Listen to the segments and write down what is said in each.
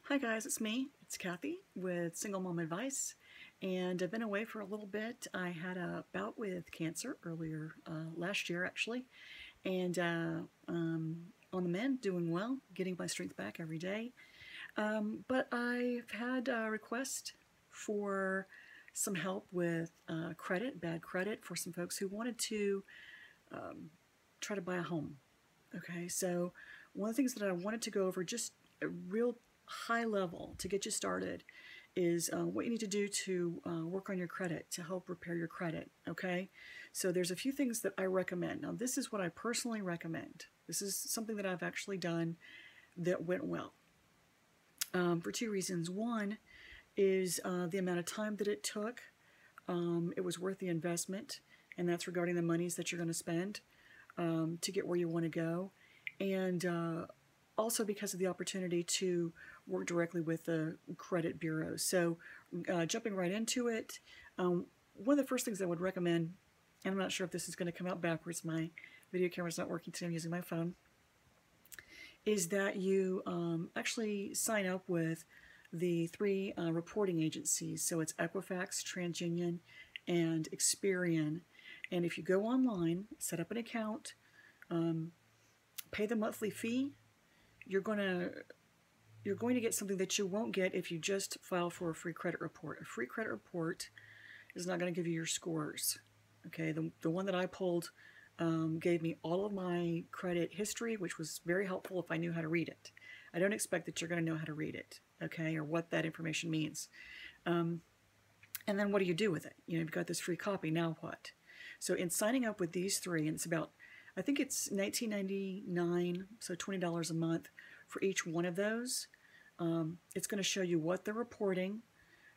Hi guys, it's me. It's Kathy with Single Mom Advice, and I've been away for a little bit. I had a bout with cancer earlier last year, actually, and on the mend, doing well, getting my strength back every day. But I've had a request for some help with bad credit, for some folks who wanted to try to buy a home. Okay, so one of the things that I wanted to go over, just a real high level to get you started, is what you need to do to work on your credit, to help repair your credit. Okay, so there's a few things that I recommend. Now, this is what I personally recommend. This is something that I've actually done that went well for two reasons. One is the amount of time that it took. It was worth the investment, and that's regarding the monies that you're going to spend to get where you want to go, and also because of the opportunity to work directly with the credit bureaus. So jumping right into it, one of the first things I would recommend, and I'm not sure if this is going to come out backwards, my video camera's not working today, I'm using my phone, is that you actually sign up with the three reporting agencies. So it's Equifax, TransUnion, and Experian. And if you go online, set up an account, pay the monthly fee, you're going to get something that you won't get if you just file for a free credit report. A free credit report is not going to give you your scores. Okay, the one that I pulled gave me all of my credit history, which was very helpful if I knew how to read it. I don't expect that you're going to know how to read it, okay, or what that information means. And then what do you do with it? You know, you've got this free copy, now what? So in signing up with these three, and it's about, I think it's $19.99, so $20 a month for each one of those. It's going to show you what they're reporting,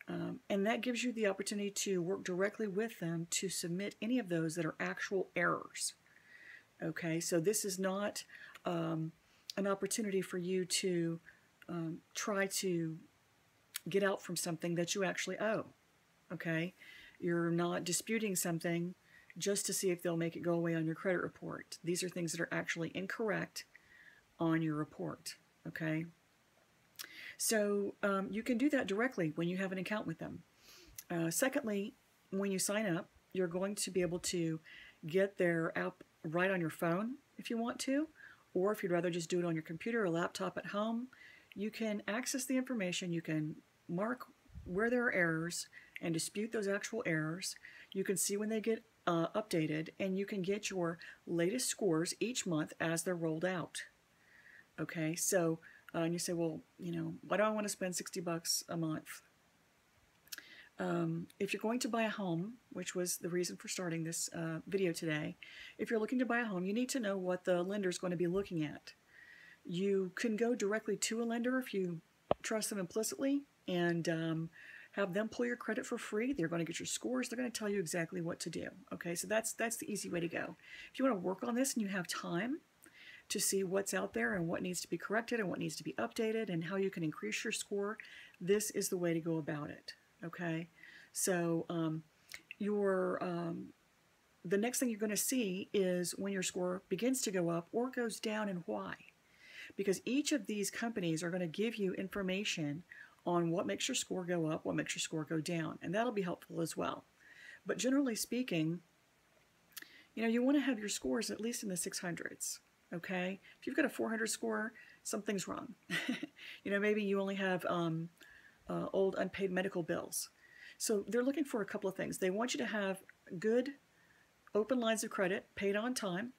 and that gives you the opportunity to work directly with them to submit any of those that are actual errors. Okay, so this is not an opportunity for you to try to get out from something that you actually owe. Okay, you're not disputing something just to see if they'll make it go away on your credit report. These are things that are actually incorrect on your report. Okay, so you can do that directly when you have an account with them. Secondly, when you sign up, you're going to be able to get their app right on your phone if you want to, or if you'd rather just do it on your computer or laptop at home, you can access the information. You can mark where there are errors and dispute those actual errors. You can see when they get updated, and you can get your latest scores each month as they're rolled out. Okay, so and you say, well, you know, why do I want to spend $60 a month? If you're going to buy a home, which was the reason for starting this video today, if you're looking to buy a home, you need to know what the lender is going to be looking at. You can go directly to a lender if you trust them implicitly and have them pull your credit for free. They're going to get your scores. They're going to tell you exactly what to do. Okay, so that's the easy way to go. If you want to work on this and you have time to see what's out there and what needs to be corrected and what needs to be updated and how you can increase your score, this is the way to go about it. Okay, so the next thing you're going to see is when your score begins to go up or goes down, and why. Because each of these companies are going to give you information on what makes your score go up, what makes your score go down, and that'll be helpful as well. But generally speaking, you know, you want to have your scores at least in the 600s. Okay, if you've got a 400 score, something's wrong. You know, maybe you only have old unpaid medical bills. So they're looking for a couple of things. They want you to have good open lines of credit, paid on time,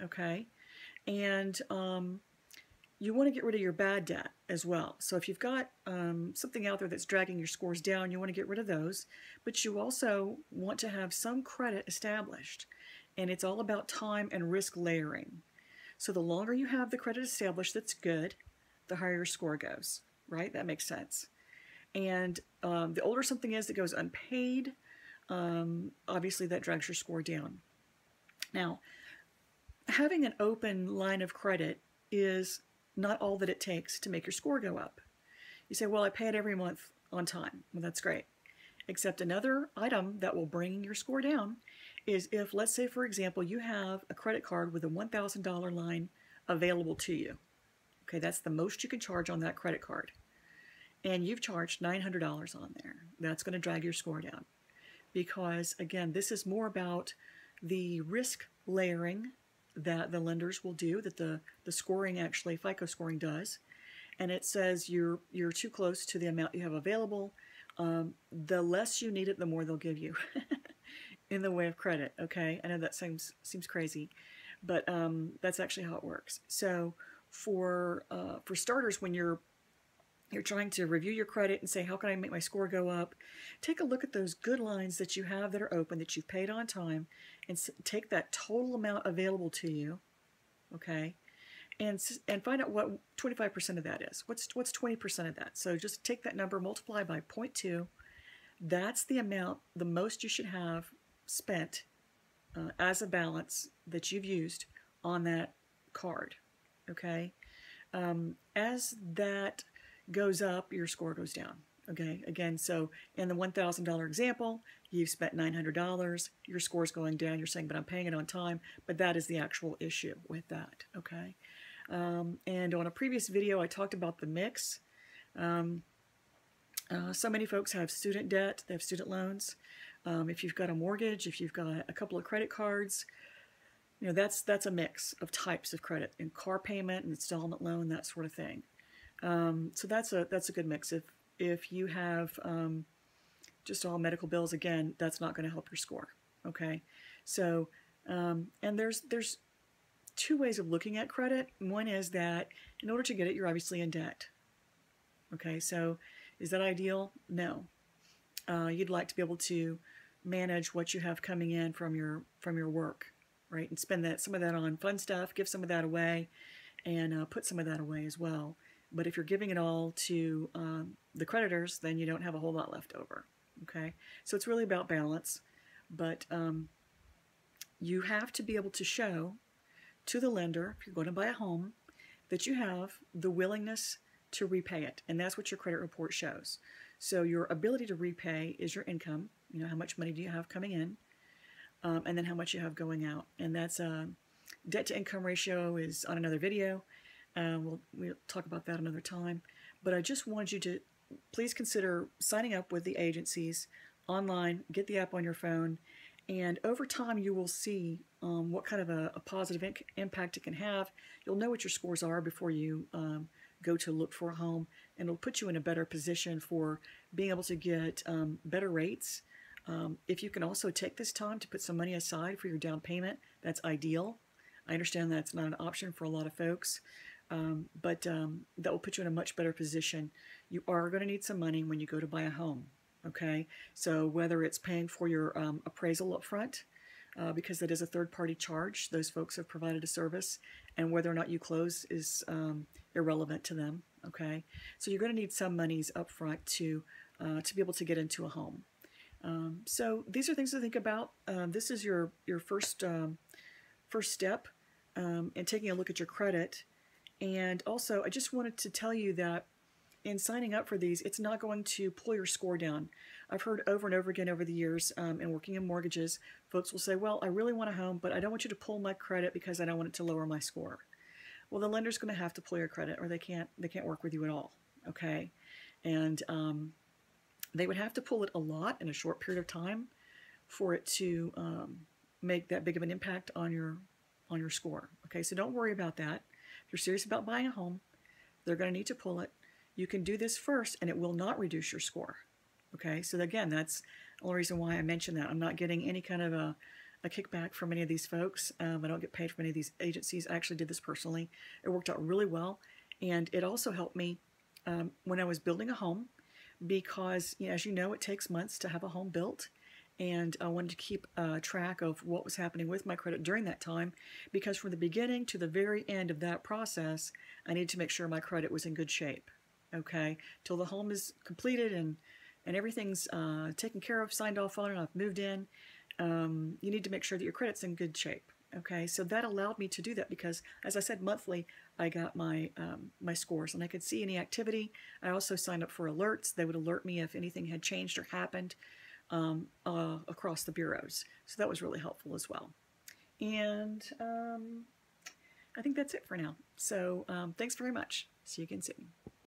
okay, and you want to get rid of your bad debt as well. So if you've got something out there that's dragging your scores down, you want to get rid of those, but you also want to have some credit established, and it's all about time and risk layering. So the longer you have the credit established that's good, the higher your score goes, right? That makes sense. And the older something is that goes unpaid, obviously that drags your score down. Now, having an open line of credit is not all that it takes to make your score go up. You say, well, I pay it every month on time. Well, that's great. Except another item that will bring your score down is if, let's say, for example, you have a credit card with a $1,000 line available to you. Okay, that's the most you can charge on that credit card. and you've charged $900 on there. That's going to drag your score down because, again, this is more about the risk layering that the lenders will do, that the scoring actually, FICO scoring does. And it says you're too close to the amount you have available. The less you need it, the more they'll give you in the way of credit. Okay, I know that seems crazy, but that's actually how it works. So for starters, when you're trying to review your credit and say, how can I make my score go up? Take a look at those good lines that you have that are open, that you've paid on time, and take that total amount available to you, okay? And find out what 25% of that is. What's 20% of that? So just take that number, multiply by 0.2. That's the amount, the most you should have spent as a balance that you've used on that card, okay? As that goes up, your score goes down, okay? Again, so in the $1,000 example, you've spent $900, your score's going down, you're saying, but I'm paying it on time, but that is the actual issue with that, okay? And on a previous video, I talked about the mix. So many folks have student debt, they have student loans. If you've got a mortgage, if you've got a couple of credit cards, you know, that's a mix of types of credit, and car payment and installment loan, that sort of thing. So that's a good mix. If you have just all medical bills, again, that's not going to help your score. Okay, so and there's two ways of looking at credit. One is that in order to get it, you're obviously in debt. Okay, so is that ideal? No. You'd like to be able to manage what you have coming in from your work, right? And spend some of that on fun stuff, give some of that away, and put some of that away as well. But if you're giving it all to the creditors, then you don't have a whole lot left over. Okay, so it's really about balance. But you have to be able to show to the lender, if you're going to buy a home, that you have the willingness to repay it. And that's what your credit report shows. So your ability to repay is your income. You know, how much money do you have coming in, and then how much you have going out. And that's debt to income ratio is on another video. We'll talk about that another time. But I just wanted you to please consider signing up with the agencies online, get the app on your phone, and over time you will see what kind of a positive impact it can have. You'll know what your scores are before you go to look for a home, and it'll put you in a better position for being able to get better rates. If you can also take this time to put some money aside for your down payment, that's ideal. I understand that's not an option for a lot of folks, but that will put you in a much better position. You are going to need some money when you go to buy a home. Okay, so whether it's paying for your appraisal up front, because that is a third-party charge, those folks have provided a service, and whether or not you close is irrelevant to them. Okay, so you're going to need some monies up front to be able to get into a home. So these are things to think about. This is your first step in taking a look at your credit. And also, I just wanted to tell you that in signing up for these, it's not going to pull your score down. I've heard over and over again over the years, in working in mortgages, folks will say, well, I really want a home, but I don't want you to pull my credit because I don't want it to lower my score. Well, the lender's going to have to pull your credit, or they can't work with you at all, okay? And they would have to pull it a lot in a short period of time for it to make that big of an impact on your score, okay? So don't worry about that. If you're serious about buying a home, they're going to need to pull it. You can do this first, and it will not reduce your score. Okay, so again, that's the only reason why I mentioned that. I'm not getting any kind of a kickback from any of these folks. I don't get paid from any of these agencies. I actually did this personally. It worked out really well, and it also helped me when I was building a home, because, you know, as you know, it takes months to have a home built, and I wanted to keep track of what was happening with my credit during that time, because from the beginning to the very end of that process, I needed to make sure my credit was in good shape. Okay, till the home is completed and everything's taken care of, signed off on, and I've moved in, you need to make sure that your credit's in good shape. Okay, so that allowed me to do that because, as I said, monthly I got my my scores, and I could see any activity. I also signed up for alerts. They would alert me if anything had changed or happened across the bureaus. So that was really helpful as well. And I think that's it for now. So thanks very much. See you again soon.